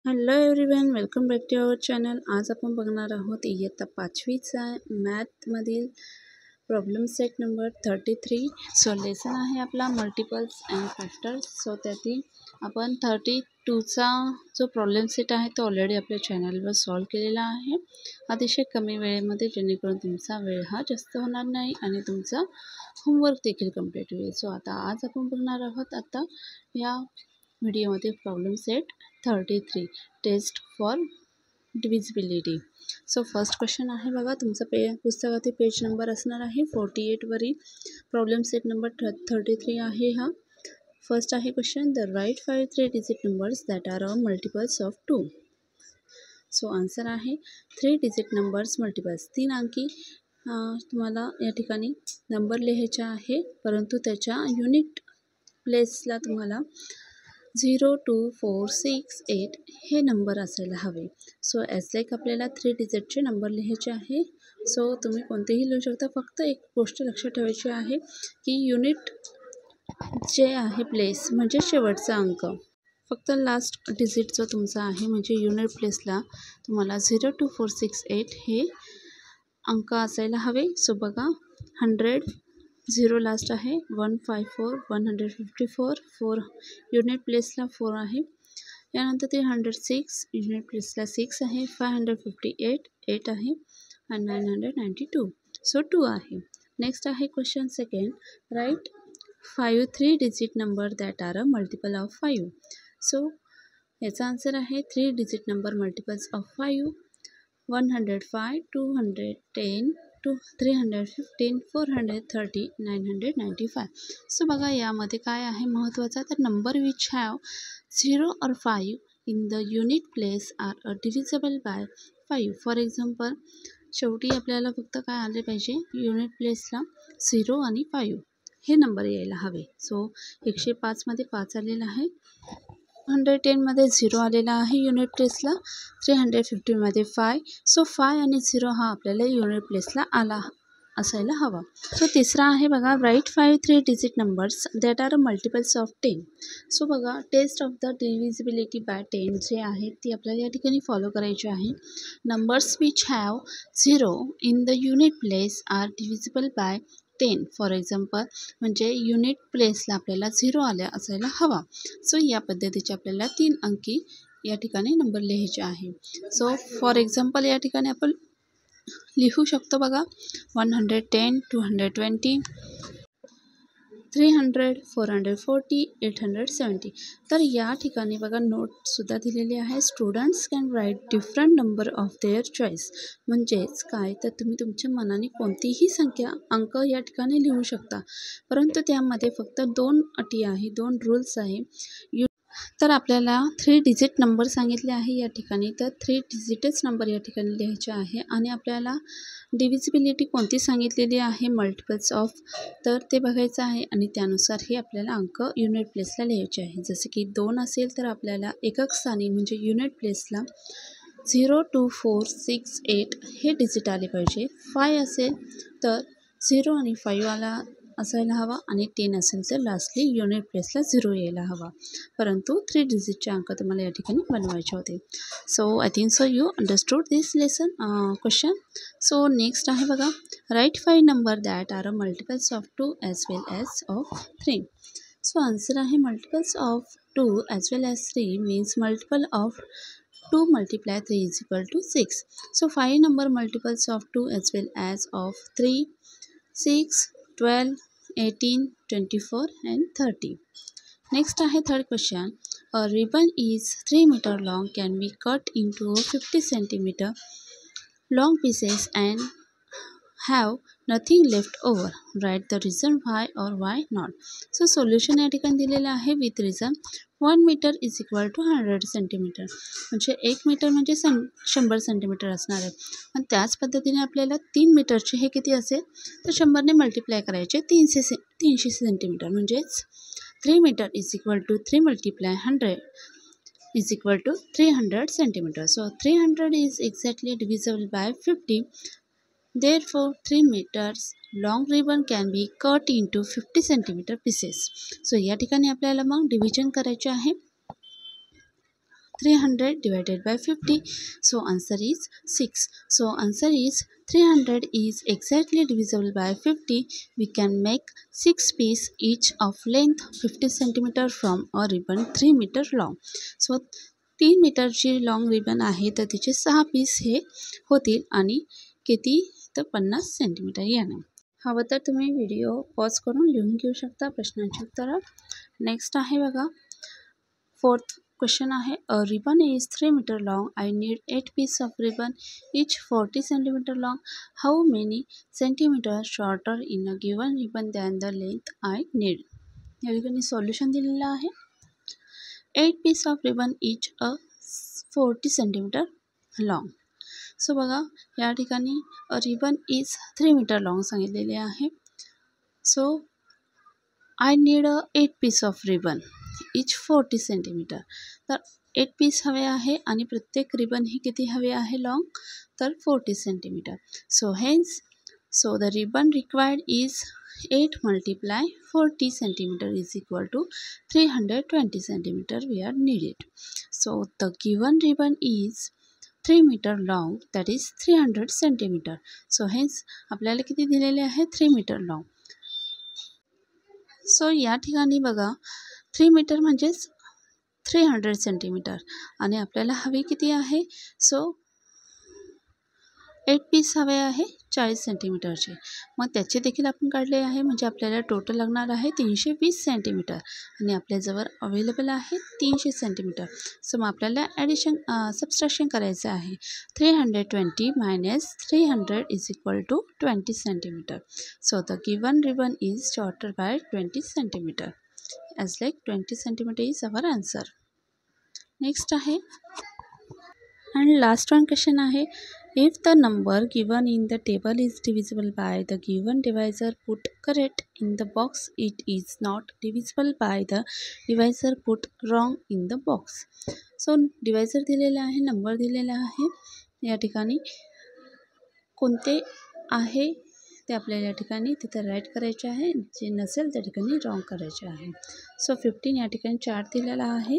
Hello everyone, welcome back to our channel. आज आपण बघणार आहोत इयत्ता 5वीचा मॅथमधील problem set number 33. So lesson आहे आपला मल्टिपल्स अँड फॅक्टर्स. सो त्यातील आपण 32चा जो प्रॉब्लेम सेट आहे तो ऑलरेडी आपल्या चॅनलवर सॉल्व केलेला आहे अतिशय कमी वेळेमध्ये, जेणेकरून तुमचा वेळ हा जास्त होणार नाही आणि तुमचा होमवर्क देखील कंप्लीट होईल. सो आज आपण बघणार आहोत आता या व्हिडिओमध्ये problem set 33 test for divisibility. So first question आहे बघा, तुमचा पुस्तकातील पेज नंबर असणार आहे 48 वरील प्रॉब्लेम सेट नंबर 33 आहे हा. फर्स्ट आहे question, the write 5 3 digit numbers that are multiples of 2. So answer आहे 3 डिजिट नंबर्स मल्टिपल्स, 3 अंकी तुम्हाला या ठिकाणी नंबर लिहायचा आहे, परंतु त्याच्या युनिट प्लेसला तुम्हाला 0 2 4 6 8 हे नंबर असायला हवे. सो ॲज लाईक आपल्याला 3 डिजिटचे नंबर लिहायचे आहे. सो तुम्ही कोणतेही लिहू शकता, फक्त एक गोष्ट लक्षात ठेवायची आहे की युनिट जे आहे प्लेस म्हणजे शेवटचा अंक, फक्त लास्ट डिजिट जो तुमचा आहे म्हणजे युनिट प्लेसला तुम्हाला 0 2 4 6 8 हे अंक असायला हवे. सो बघा, 100 0 लास्ट आहे, 154 154 4 युनिट प्लेसला 4 आहे, यानंतर 306 युनिट प्लेसला 6 आहे, 558 8 आहे आणि 992 सो 2 आहे. नेक्स्ट आहे question second, right 5 3 digit number that are multiple of 5. So याचा आन्सर आहे 3 digit number multiples of 5, 105 210 315 430 995. So बघा, यामध्ये काय आहे महत्त्वाचं, तर number which have 0 or 5 in the unit place are divisible by 5. For example, शेवटी आपल्याला फक्त काय आले पाहिजे, युनिट प्लेसला 0 आणि 5 हे नंबर यायला हवे. सो 105 मध्ये 5 आलेला आहे, 110 मध्ये 0 आलेला आहे युनिट प्लेसला, 315 मध्ये 5. सो 5 आणि 0 हा आपल्याला युनिट प्लेसला आला असायला हवा. सो तिसरा आहे बघा, write 5 3 digit numbers that are multiples of 10. So बघा, test of the divisibility by 10 जे आहे ती आपल्याला या ठिकाणी फॉलो करायची आहे. Numbers which have 0 in the unit place are divisible by 10. For example, म्हणजे युनिट प्लेसला आपल्याला 0 आल्या असायला हवा. सो या पद्धतीचे आपल्याला 3 अंकी या ठिकाणी नंबर लिहायचे आहे. सो फॉर एक्झाम्पल या ठिकाणी आपण लिहू शकतो बघा, 110 220 300 440 870. तर या ठिकाणी बघा नोटसुद्धा दिलेली आहे, students can write different number of their choice. म्हणजेच काय, तर तुम्ही तुमच्या मनाने कोणतीही संख्या अंक या ठिकाणी लिहू शकता, परंतु त्यामध्ये फक्त 2 अटी आहे, 2 रूल्स आहे. तर आपल्याला 3 डिजिट नंबर सांगितले आहे या ठिकाणी, तर 3 डिजिटच नंबर या ठिकाणी लिहायचे आहे आणि आपल्याला डिव्हिजिबिलिटी कोणती सांगितलेली आहे, मल्टिपल्स ऑफ, तर ते बघायचं आहे आणि त्यानुसार हे आपल्याला अंक युनिट प्लेसला लिहायचे आहे. जसे की 2 असेल तर आपल्याला एकक स्थानी म्हणजे युनिट प्लेसला 0 2 4 6 8 हे डिजिट आले पाहिजे. 5 असेल तर 0 आणि 5 आला असायला हवा आणि 10 असेल तर लास्टली युनिट प्लेसला 0 यायला हवा, परंतु 3 डिजिटचे अंक तुम्हाला या ठिकाणी बनवायचे होते. So I think so you understood this lesson question. So next आहे बघा, write 5 number that are multiples of 2 as well as of 3. So answer आहे multiples of 2 as well as 3 means multiple of 2 multiply 3 is equal to 6. So 5 number multiples of 2 as well as of 3, 6, 12, 18, 24 and 30. Next आहे third question. A ribbon is 3 meter long, can be cut into 50 centimeter long pieces and have nothing left over. Write the reason why or why not. So solution या ठिकाणी दिलेलं आहे with reason. 1 metre is equal to 100 centimetre, म्हणजे 1 metre म्हणजे 100 centimetre असणार आहे. आणि त्याच पद्धतीने आपल्याला 3 मीटरचे हे किती असेल, तर 100ने मल्टिप्लाय करायचे 300 सेंटीमीटर, म्हणजेच 3 metre is equal to 3 multiply 100 is equal to 300 centimeter. So 300 is exactly divisible by 50. Therefore 3 meters long ribbon can be cut into 50 centimeter pieces. So या ठिकाणी आपल्याला मग डिव्हिजन करायचे आहे. 300 divided by 50. So answer is 6. So answer is 300 is exactly divisible by 50. We can make 6 pieces each of length 50 cm from a ribbon 3 meter long. So 3 मीटरची long ribbon आहे तर तिचे 6 पीस हे होतील आणि किती तर 50 सेंटीमीटर याने. हवं तर तुम्ही व्हिडिओ पॉज करून लिहून घेऊ शकता प्रश्नांची उत्तरं. नेक्स्ट आहे बघा 4th क्वेश्चन आहे. A ribbon is 3 metre long. I need 8 piece of ribbon each 40 centimetre long. How many centimetre shorter in a given ribbon than the length I need. या ठिकाणी सॉल्युशन दिलेलं आहे. 8 piece of ribbon each a 40 centimetre long. So बघा या ठिकाणी ribbon is 3 metre long सांगितलेले आहे. So I need 8 piece of ribbon each 40 centimetre. तर 8 पीस हवे आहे आणि प्रत्येक रिबन ही किती हवे आहे लॉंग तर 40 centimetre. So hence the ribbon required is 8 multiply 40 centimeter is equal to 320 centimeter we are needed. So the given ribbon is 3 meter long, that is 300 centimeter. So hence आपल्याला किती दिलेले आहे 3 मीटर लॉंग. सो या ठिकाणी बघा 3 metre म्हणजेच 300 centimetre आणि आपल्याला हवे किती आहे. सो 8 पीस हवे आहे 40 सेंटीमीटरचे. मग त्याचे देखील आपण काढले आहे म्हणजे आपल्याला टोटल लागणार आहे 320 सेंटीमीटर आणि आपल्याजवळ अवेलेबल आहे 300 सेंटीमीटर. सो मग आपल्याला सबस्ट्रॅक्शन करायचं आहे. 320 minus 300 is equal to 20 centimeter. So the given ribbon is shorter by 20 centimeter. As like 20 centimeter is our answer. Next आहे and last one question आहे. If the number given in the table is divisible by the given divisor, put correct in the box. It is not divisible by the divisor, put wrong in the box. So divisor दिलेला आहे, number दिलेला आहे. या ठिकाणी कोणते आहे ते आपल्याला या ठिकाणी तिथे राईट करायचे आहे. जे नसेल त्या ठिकाणी रॉंग करायचे आहे. सो 15 या ठिकाणी चार्ट दिलेला आहे